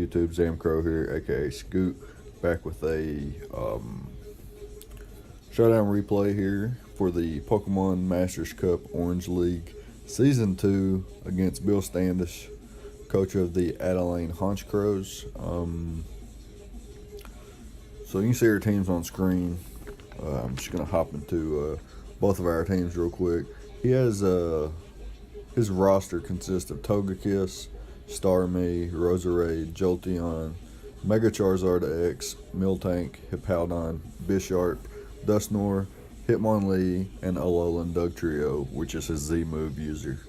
YouTube, Zamcrow here, aka Scoot, back with a showdown replay here for the Pokemon Masters Cup Orange League Season 2 against Bill Standish, coach of the Adelaine Honchkrows. So you can see our teams on screen. I'm just going to hop into both of our teams real quick. He has his roster consists of Togekiss, Starmie, Roserade, Jolteon, Mega Charizard X, Miltank, Hippowdon, Bisharp, Dusknoir, Hitmonlee, and Alolan Dugtrio, which is his Z move user.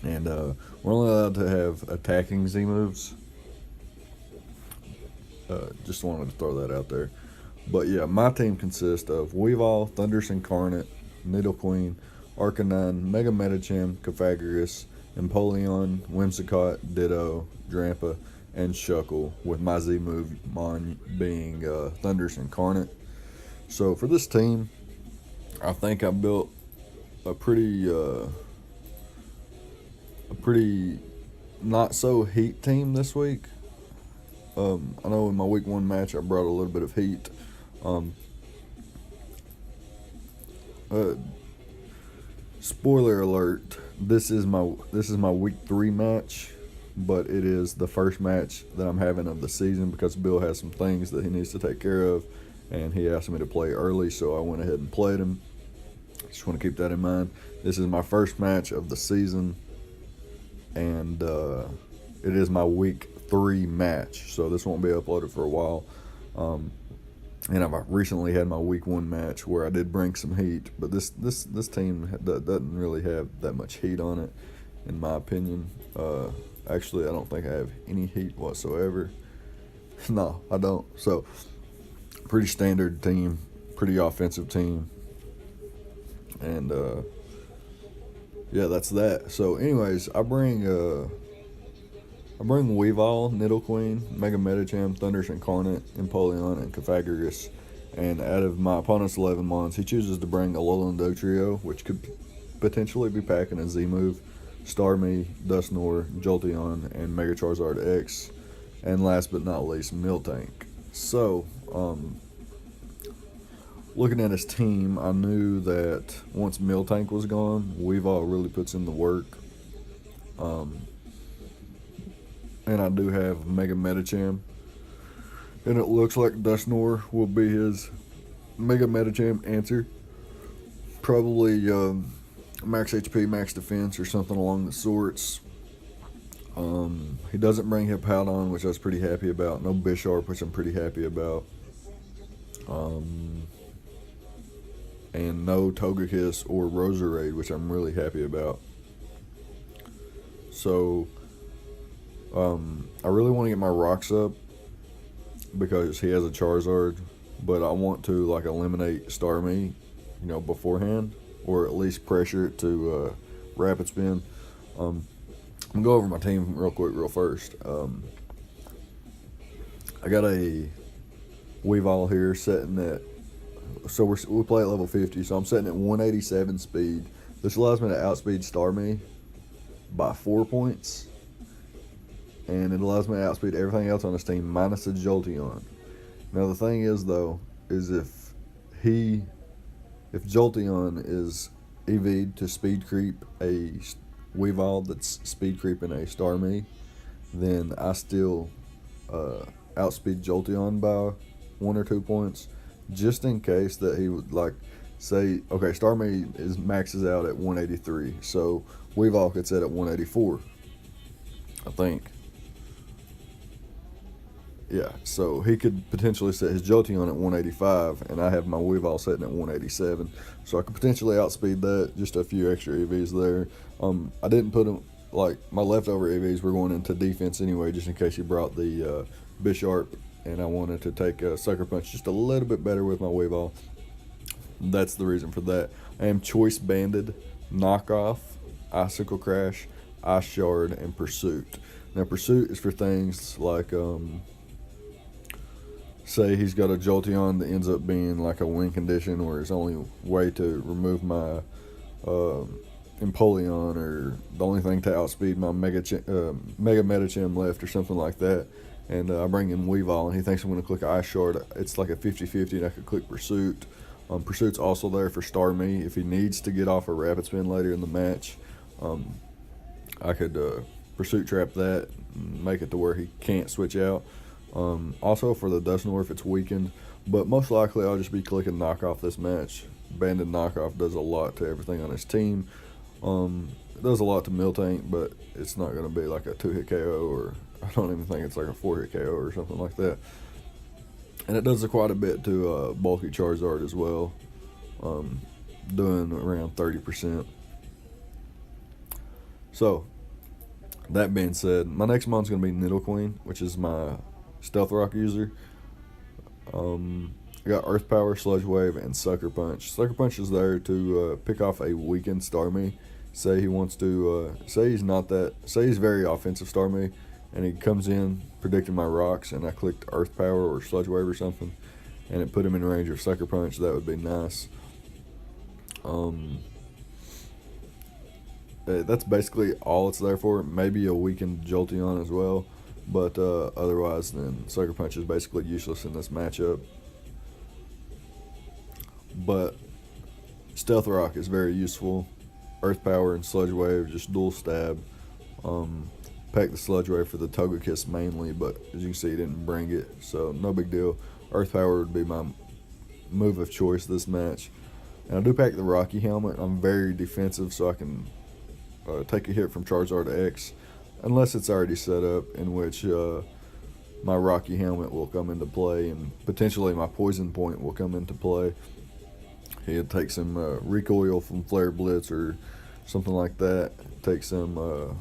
And we're only allowed to have attacking Z moves. Just wanted to throw that out there. But yeah, my team consists of Weavile, Thundurus Incarnate, Nidoqueen, Arcanine, Mega Medicham, Cofagrigus, Empoleon, Whimsicott, Ditto, Drampa, and Shuckle, with my Z move mon being Thundurus Incarnate. So for this team, I think I built a pretty not so heat team this week. I know in my week 1 match I brought a little bit of heat. Spoiler alert, this is my week 3 match, but it is the first match that I'm having of the season because Bill has some things that he needs to take care of, and he asked me to play early, so I went ahead and played him. Just want to keep that in mind. This is my first match of the season, and it is my week 3 match, so this won't be uploaded for a while. And I've recently had my week 1 match where I did bring some heat, but this team doesn't really have that much heat on it, in my opinion. Actually, I don't think I have any heat whatsoever. No, I don't. So, pretty standard team, pretty offensive team, and yeah, that's that. So, anyways, I bring Weavile, Nidoqueen, Mega Medicham, Thundurus Incarnate, Empoleon, and Cofagrigus. And out of my opponent's 11 mons, he chooses to bring Alolan Dugtrio, which could potentially be packing a Z move, Starmie, Dusknoir, Jolteon, and Mega Charizard X. And last but not least, Miltank. So, looking at his team, I knew that once Miltank was gone, Weavile really puts in the work. And I do have Mega Medicham. And it looks like Dusknoir will be his Mega Medicham answer. Probably max HP, max defense, or something along the sorts. He doesn't bring Hippowdon, which I was pretty happy about. No Bisharp, which I'm pretty happy about. And no Togekiss or Roserade, which I'm really happy about. So I really want to get my rocks up because he has a Charizard, but I want to like eliminate Starmie, beforehand, or at least pressure it to Rapid Spin. I'm gonna go over my team real first. I got a Weavile here setting at, so we play at level 50, so I'm setting at 187 speed. This allows me to outspeed Starmie by 4 points. And it allows me to outspeed everything else on this team minus the Jolteon. Now the thing is though, is if Jolteon is EV'd to speed creep a Weavile that's speed creeping a Starmie, then I still outspeed Jolteon by 1 or 2 points, just in case that he would say, okay, Starmie maxes out at 183, so Weavile could set at 184, I think. Yeah, so he could potentially set his Jolteon at 185, and I have my Weavile setting at 187. So I could potentially outspeed that, just a few extra EVs there. I didn't put them, my leftover EVs were going into defense anyway, just in case he brought the Bisharp, and I wanted to take a Sucker Punch just a little bit better with my Weavile. That's the reason for that. I am Choice Banded, Knockoff, Icicle Crash, Ice Shard, and Pursuit. Now, Pursuit is for things like, say he's got a Jolteon that ends up being like a win condition where his only way to remove my Empoleon, or the only thing to outspeed my Mega Medicham left, or something like that, and I bring in Weavile, and he thinks I'm going to click Ice Shard. It's like a 50-50, and I could click Pursuit. Pursuit's also there for Star Me. If he needs to get off a Rapid Spin later in the match, I could Pursuit Trap that and make it to where he can't switch out. Also for the Dusknoir if it's weakened, but most likely I'll just be clicking Knockoff this match. Banded Knockoff does a lot to everything on his team. It does a lot to Miltank, but it's not going to be like a 2-hit KO, or I don't even think it's like a 4-hit KO or something like that. And it does quite a bit to Bulky Charizard as well, doing around 30%. So, that being said, my next mon's going to be Nidoqueen, which is my Stealth Rock user. I got Earth Power, Sludge Wave, and Sucker Punch. Sucker Punch is there to pick off a weakened Starmie. Say he wants to, say he's very offensive Starmie, and he comes in predicting my rocks, and I clicked Earth Power or Sludge Wave or something, and it put him in range of Sucker Punch. That would be nice. That's basically all it's there for. Maybe a weakened Jolteon as well, but otherwise, then Sucker Punch is basically useless in this matchup. But Stealth Rock is very useful. Earth Power and Sludge Wave, just dual stab. Pack the Sludge Wave for the Togekiss mainly, but as you can see, he didn't bring it, so no big deal. Earth Power would be my move of choice this match. And I do pack the Rocky Helmet. I'm very defensive, so I can take a hit from Charizard X, unless it's already set up, in which my Rocky Helmet will come into play, and potentially my Poison Point will come into play. He'd take some recoil from Flare Blitz or something like that, take some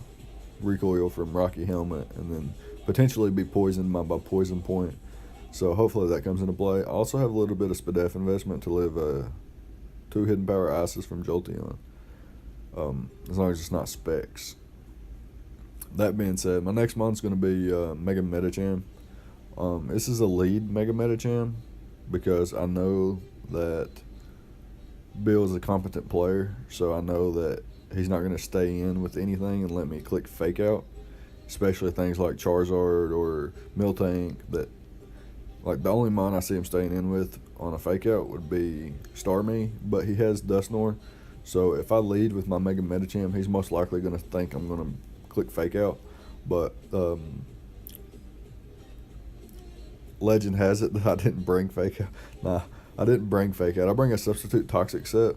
recoil from Rocky Helmet, and then potentially be poisoned by my Poison Point. So hopefully that comes into play. I also have a little bit of Spadef investment to live 2 Hidden Power Ices from Jolteon, as long as it's not Specs. That being said, my next month's going to be Mega Medicham. This is a lead Mega Medicham because I know that Bill is a competent player, so I know that he's not going to stay in with anything and let me click Fake Out, especially things like Charizard or Miltank. That, like, the only mon I see him staying in with on a Fake Out would be Starmie, but he has Dusknoir, so if I lead with my Mega Medicham, he's most likely going to think I'm going to click Fake Out. But legend has it that I didn't bring Fake Out. Nah, I didn't bring Fake Out. I bring a Substitute Toxic set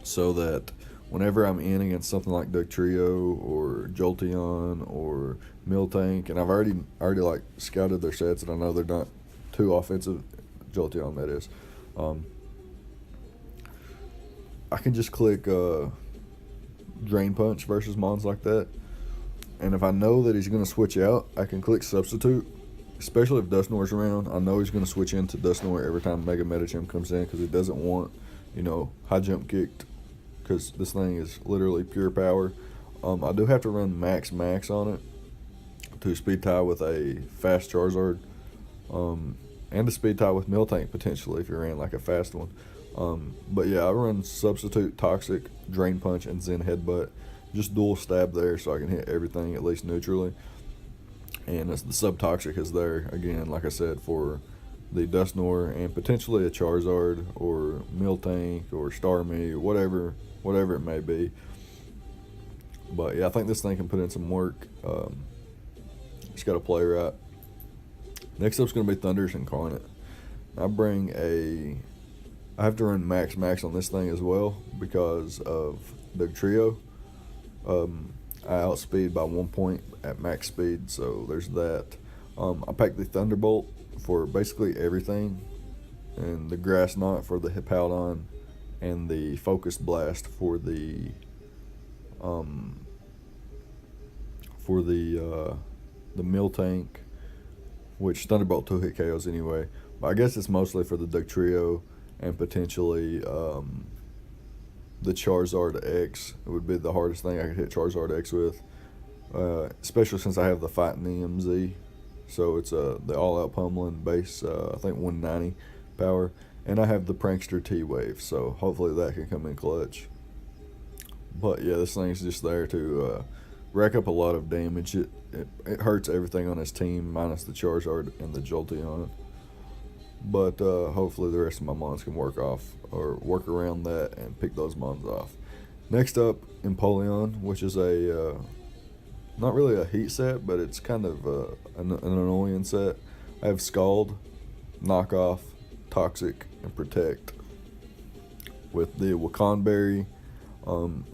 so that whenever I'm in against something like Dugtrio or Jolteon or Miltank, and I've already like scouted their sets and I know they're not too offensive, Jolteon that is, I can just click Drain Punch versus mons like that, and if I know that he's going to switch out, I can click Substitute. Especially if Dusknoir's around, I know he's going to switch into Dusknoir every time Mega Medicham comes in because he doesn't want, high jump kicked, because this thing is literally pure power. I do have to run max on it to speed tie with a fast Charizard, and to speed tie with Miltank potentially if you ran like a fast one. But yeah, I run Substitute, Toxic, Drain Punch, and Zen Headbutt. Just dual stab there so I can hit everything at least neutrally. And the Subtoxic is there, again, like I said, for the Dusknoir and potentially a Charizard or Miltank or Starmie, whatever it may be. But yeah, I think this thing can put in some work. Just got to play right. Next up is going to be Thundurus Incarnate. I have to run max on this thing as well because of Dugtrio. I outspeed by 1 point at max speed, so there's that. I packed the Thunderbolt for basically everything, and the Grass Knot for the Hippowdon, and the Focused Blast for the Miltank, which Thunderbolt 2-hit KOs anyway. But I guess it's mostly for the Dugtrio and potentially the Charizard X. It would be the hardest thing I could hit Charizard X with, especially since I have the Fighting EMZ. So it's the all-out pummeling base, I think 190 power, and I have the Prankster T-Wave, so hopefully that can come in clutch. But yeah, this thing's just there to rack up a lot of damage. It hurts everything on his team minus the Charizard and the Jolteon. But hopefully the rest of my mons can work around that and pick those mons off. Next up, Empoleon, which is a not really a heat set, but it's kind of an annoying set. I have Scald, Knockoff, Toxic, and Protect with the Wakanberry.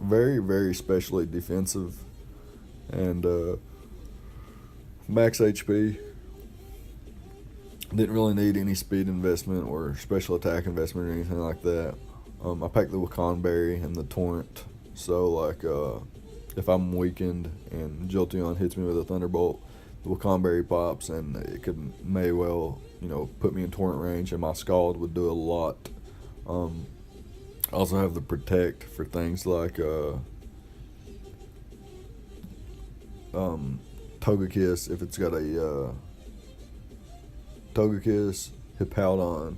Very, very specially defensive and max HP. Didn't really need any speed investment or special attack investment or anything like that. I packed the Wakanberry and the Torrent, so like if I'm weakened and Jolteon hits me with a Thunderbolt, the Wakanberry pops and it may well put me in Torrent range, and my Scald would do a lot. I also have the Protect for things like Togekiss, if it's got a Togekiss, Hippowdon,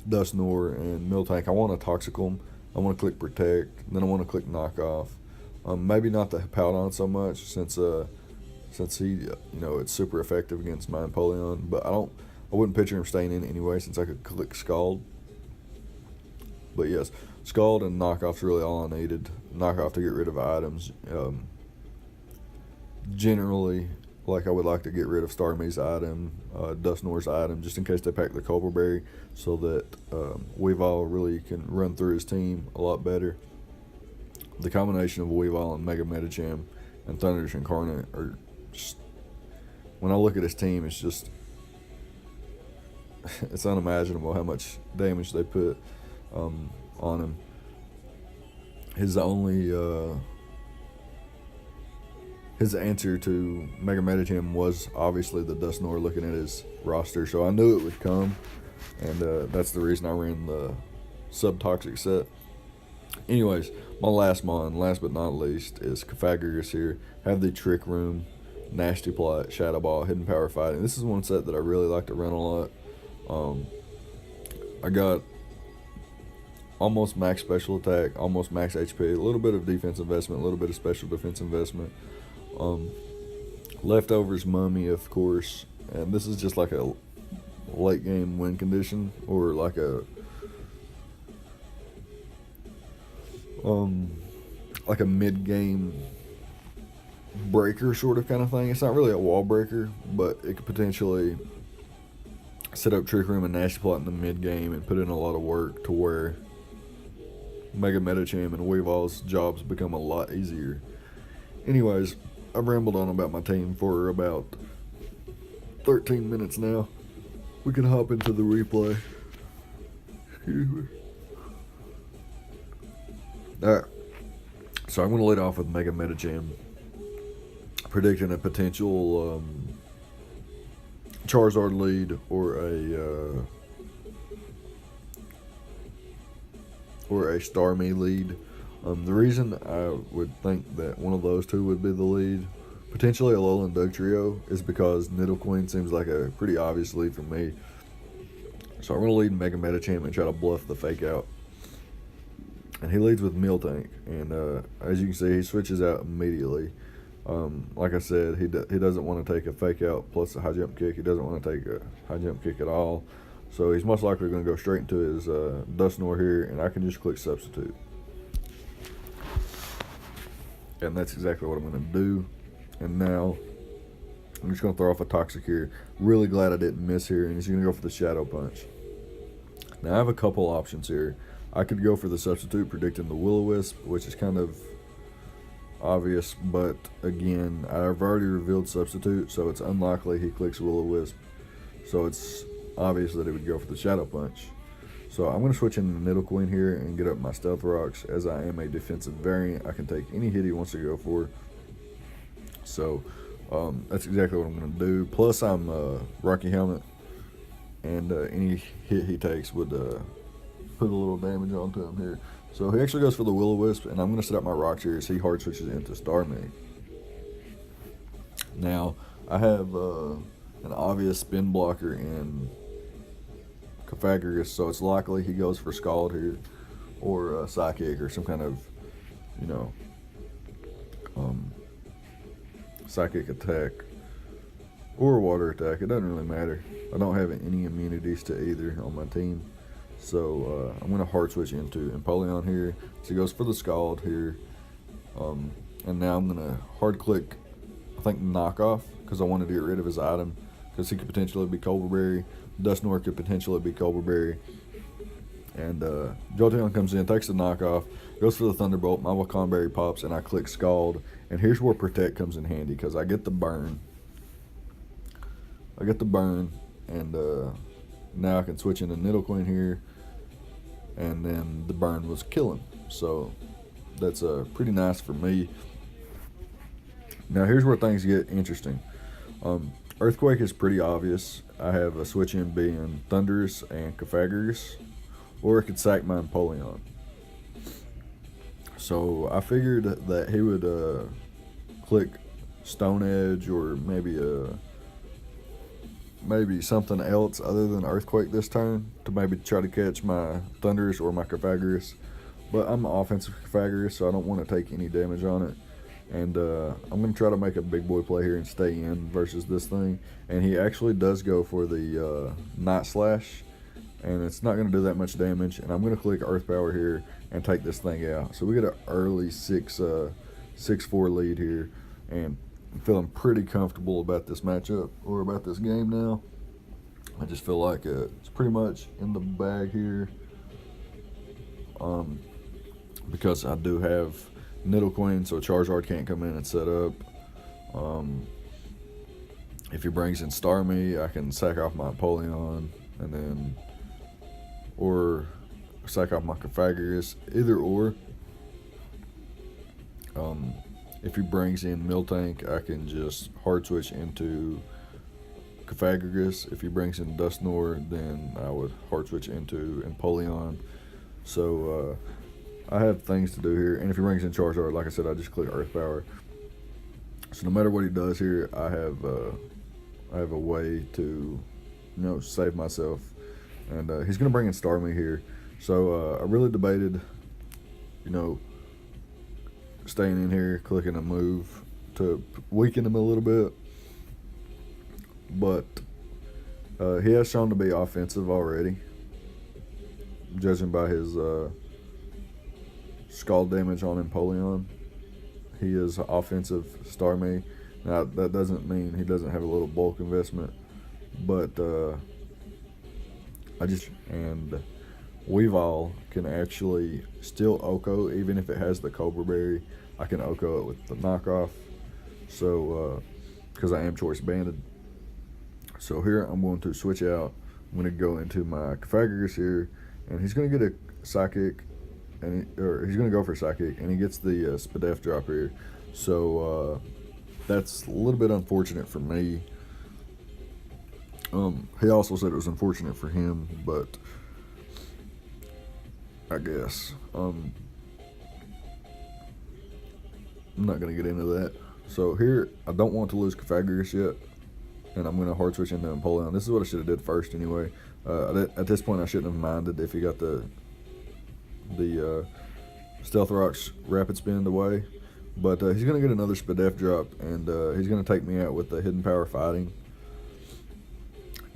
Dusknoir, and Miltank. I want to Toxicum. I want to click Protect. Then I want to click Knockoff. Maybe not the Hippowdon so much since he it's super effective against my Empoleon. But I wouldn't picture him staying in anyway since I could click Scald. But yes, Scald and Knockoff's really all I needed. Knockoff to get rid of items. Generally, like I would like to get rid of Starmie's item, Dusknoir's item, just in case they pack the Cobra Berry, so that Weavile really can run through his team a lot better. The combination of Weavile and Mega Medicham and Thundurus Incarnate are just, when I look at his team, it's just, it's unimaginable how much damage they put on him. His answer to Mega Medicham was obviously the Dusknoir, looking at his roster, so I knew it would come, and that's the reason I ran the Subtoxic set. Anyways, my last but not least, is Cofagrigus here. Have the Trick Room, Nasty Plot, Shadow Ball, Hidden Power Fighting. This is one set that I really like to run a lot. I got almost max special attack, almost max HP, a little bit of defense investment, a little bit of special defense investment. Leftovers Mummy, of course, and this is just like a late game win condition, or like a mid game breaker sort of kind of thing. It's not really a wall breaker, but it could potentially set up Trick Room and Nasty Plot in the mid game and put in a lot of work to where Mega Medicham and Weavile's jobs become a lot easier. Anyways, I've rambled on about my team for about 13 minutes now. We can hop into the replay. Excuse me. Alright, so I'm going to lead off with Mega Medicham, predicting a potential Charizard lead or a Starmie lead. The reason I would think that one of those two would be the lead, potentially a Alolan Dugtrio, is because Nidoqueen seems like a pretty obvious lead for me. So I'm going to lead Mega Medicham and try to bluff the fake out. And he leads with Miltank, and as you can see, he switches out immediately. Like I said, he doesn't want to take a fake out plus a high jump kick. He doesn't want to take a high jump kick at all. So he's most likely going to go straight into his Dusknoir here, and I can just click Substitute. And that's exactly what I'm going to do. And now I'm just going to throw off a Toxic here. Really glad I didn't miss here, and he's going to go for the Shadow Punch. Now I have a couple options here. I could go for the Substitute, predicting the Will-O-Wisp, which is kind of obvious, but again, I've already revealed Substitute, so it's unlikely he clicks Will-O-Wisp. So it's obvious that he would go for the Shadow Punch. So I'm going to switch into Nidoqueen here and get up my Stealth Rocks. As I am a defensive variant, I can take any hit he wants to go for. So that's exactly what I'm going to do. Plus I'm Rocky Helmet, and any hit he takes would put a little damage onto him here. So he actually goes for the Will-O-Wisp, and I'm going to set up my rocks here as he hard switches into Starmie. Now, I have an obvious spin blocker in Cofagrigus, so it's likely he goes for Scald here, or Psychic, or some kind of, psychic attack or water attack. It doesn't really matter. I don't have any immunities to either on my team. So I'm going to hard switch into Empoleon here. So he goes for the Scald here. And now I'm going to hard click, I think, Knockoff, because I wanted to get rid of his item, because he could potentially be Cobra Berry. Dusknoir could potentially be Cobra Berry. And Jolteon comes in, takes the Knockoff, goes for the Thunderbolt. My Wakan Berry pops, and I click Scald. And here's where Protect comes in handy, because I get the burn. And now I can switch into Nidoqueen here. And then the burn was killing. So that's pretty nice for me. Now here's where things get interesting. Earthquake is pretty obvious. I have a switch in being Thundurus and Cofagrigus, or I could sack my Empoleon. So I figured that he would click Stone Edge, or maybe something else other than Earthquake this turn, to maybe try to catch my Thundurus or my Cofagrigus. But I'm an offensive Cofagrigus, so I don't want to take any damage on it. And I'm going to try to make a big boy play here and stay in versus this thing. And he actually does go for the Night Slash, and it's not going to do that much damage. And I'm going to click Earth Power here and take this thing out. So we get an early 6-4 lead here, and I'm feeling pretty comfortable about this matchup, or about this game now. I just feel like it's pretty much in the bag here, because I do have Nidoqueen, so Charizard can't come in and set up. If he brings in Starmie, I can sack off my Empoleon, and then, or sack off my Cofagrigus, either or. If he brings in Miltank, I can just hard switch into Cofagrigus. If he brings in Dusknoir, then I would hard switch into Empoleon. So I have things to do here. And if he brings in Charizard, like I said, I just click Earth Power. So no matter what he does here, I have a way to, save myself. And he's going to bring in Starmie here. So I really debated, staying in here, clicking a move to weaken him a little bit. But he has shown to be offensive already, judging by his Scald damage on Empoleon. He is offensive Starmie. Now, that doesn't mean he doesn't have a little bulk investment, but and Weavile can actually still Oko, even if it has the Cobra Berry. I can Oko it with the knockoff, so because I am choice banded. So here I'm going to switch out. I'm going to go into my Cofagrigus here, and he's going to get a Psychic, or he's going to go for Psychic, and he gets the Spadef drop here. So that's a little bit unfortunate for me. He also said it was unfortunate for him, but I guess I'm not going to get into that. So here, I don't want to lose Cofagrigus yet, and I'm going to hard switch into Empoleon. This is what I should have did first anyway. At this point, I shouldn't have minded if he got the Stealth Rock's Rapid Spin away. But he's going to get another Spadef drop, and he's going to take me out with the Hidden Power Fighting.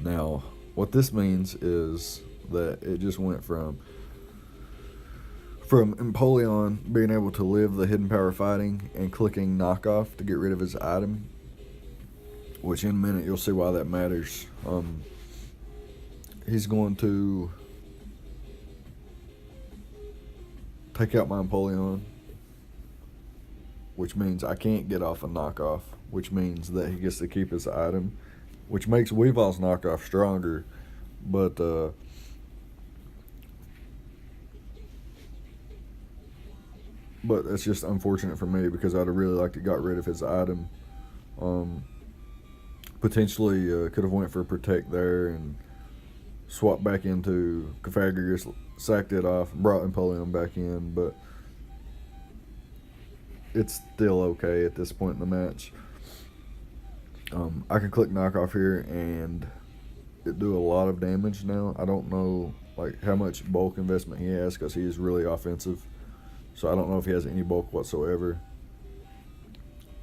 Now, what this means is that it just went from Empoleon being able to live the Hidden Power Fighting and clicking Knockoff to get rid of his item, which in a minute you'll see why that matters. He's going to take out my Empoleon, which means I can't get off a knockoff, which means that he gets to keep his item, which makes Weavile's knockoff stronger, but it's just unfortunate for me because I'd have really liked to got rid of his item. Potentially could have went for Protect there and swapped back into Cofagrigus, sacked it off, brought Empoleon back in, but it's still okay at this point in the match. I can click Knockoff here and it do a lot of damage now. I don't know how much bulk investment he has because he is really offensive. So I don't know if he has any bulk whatsoever.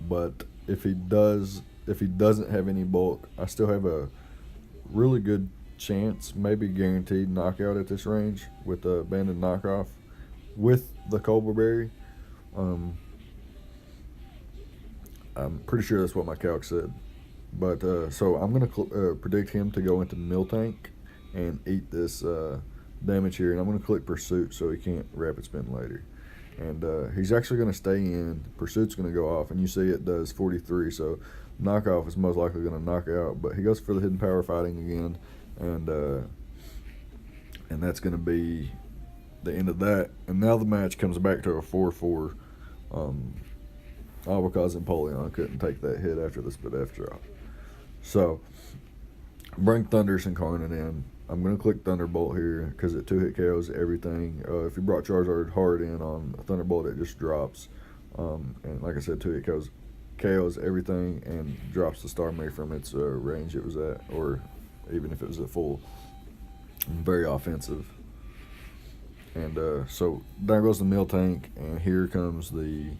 But if he doesn't have any bulk, I still have a really good chance, maybe guaranteed knockout at this range with the banded knockoff with the Cobra Berry. I'm pretty sure that's what my calc said. But so I'm gonna predict him to go into Mill Tank and eat this damage here, and I'm gonna click Pursuit so he can't rapid spin later. And he's actually gonna stay in. Pursuit's gonna go off, and you see it does 43. So knockoff is most likely gonna knock out, but he goes for the hidden power fighting again, and that's gonna be the end of that. And now the match comes back to a 4-4. All because Empoleon couldn't take that hit after the split F drop. So, bring Thundurus Incarnate in. I'm going to click Thunderbolt here because it 2-hit KOs everything. If you brought Charizard hard in on Thunderbolt, it just drops. And like I said, 2-hit KOs everything and drops the Starmie from its range it was at, or even if it was at full. Very offensive. And so, there goes the Mill Tank, and here comes the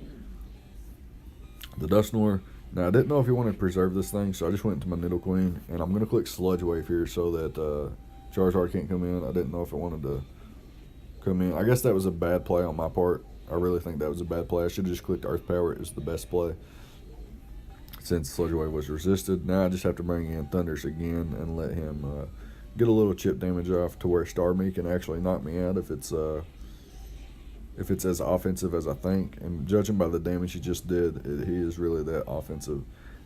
Dusknoir. Now, I didn't know if you wanted to preserve this thing, so I just went into my Nidoqueen, and I'm going to click Sludge Wave here so that Charizard can't come in. I didn't know if it wanted to come in. I guess that was a bad play on my part. I really think that was a bad play. I should have just clicked Earth Power. It was the best play since Sludge Wave was resisted. Now I just have to bring in Thundurus again and let him get a little chip damage off to where Starmie can actually knock me out if it's as offensive as I think. And judging by the damage he just did, he is really that offensive.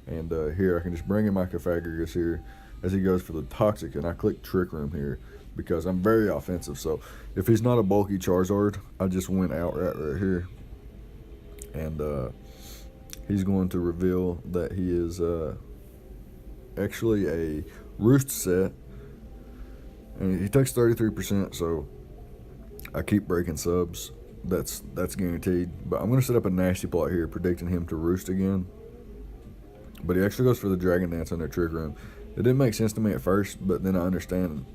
And here I can just bring in my Cofagrigus here as he goes for the Toxic, and I click Trick Room here because I'm very offensive. So if he's not a bulky Charizard, I just went outright right here. And he's going to reveal that he is actually a Roost set. And he takes 33%, so I keep breaking subs. That's guaranteed. But I'm going to set up a Nasty Plot here, predicting him to Roost again. But he actually goes for the Dragon Dance on their Trick Room. It didn't make sense to me at first, but then I understand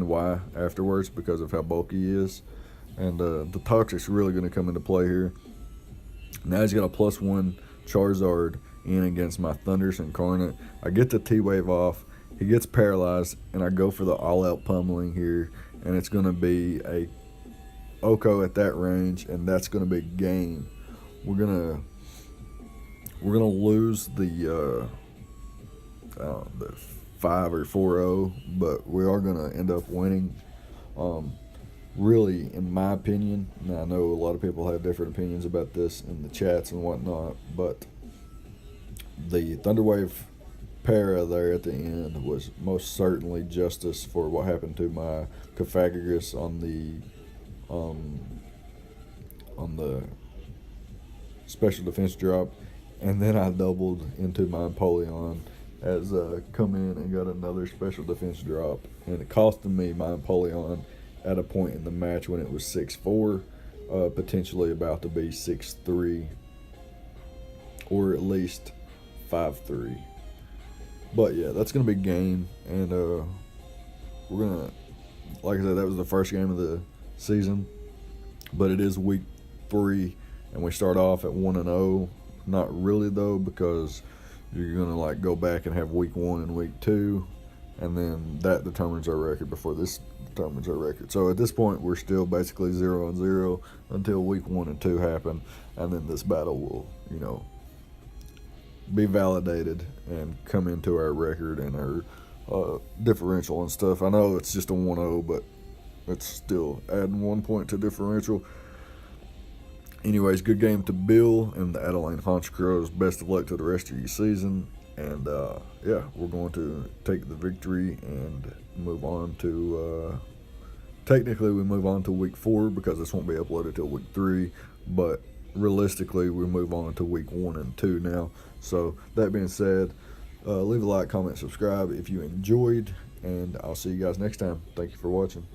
why afterwards because of how bulky he is. And the Toxic's really going to come into play here. Now he's got a +1 Charizard in against my Thundurus Incarnate. I get the T-Wave off. He gets paralyzed, and I go for the all-out pummeling here. And it's going to be a Oko at that range, and that's going to be game. We're gonna lose the 5 or 4-0, but we are gonna end up winning. Really, in my opinion, now I know a lot of people have different opinions about this in the chats and whatnot, but the Thunderwave para there at the end was most certainly justice for what happened to my Cofagrigus on the special defense drop, and then I doubled into my Empoleon as come in and got another special defense drop, and it costed me my Empoleon at a point in the match when it was 6-4, potentially about to be 6-3, or at least 5-3. But yeah, that's gonna be game, and we're gonna, like I said, that was the first game of the season, but it is week 3, and we start off at 1-0. Not really though, because you're gonna like go back and have week 1 and week 2, and then that determines our record before this determines our record. So at this point, we're still basically 0-0 until week 1 and 2 happen, and then this battle will, be validated and come into our record and our differential and stuff. I know it's just a 1-0, but it's still adding 1 point to differential. Anyways, good game to Bill and the Adelaine Honchkrows. Best of luck to the rest of your season. And yeah, we're going to take the victory and move on to, technically we move on to week 4 because this won't be uploaded till week 3, but realistically we move on to week 1 and 2 now. So that being said, leave a like, comment, subscribe if you enjoyed, and I'll see you guys next time. Thank you for watching.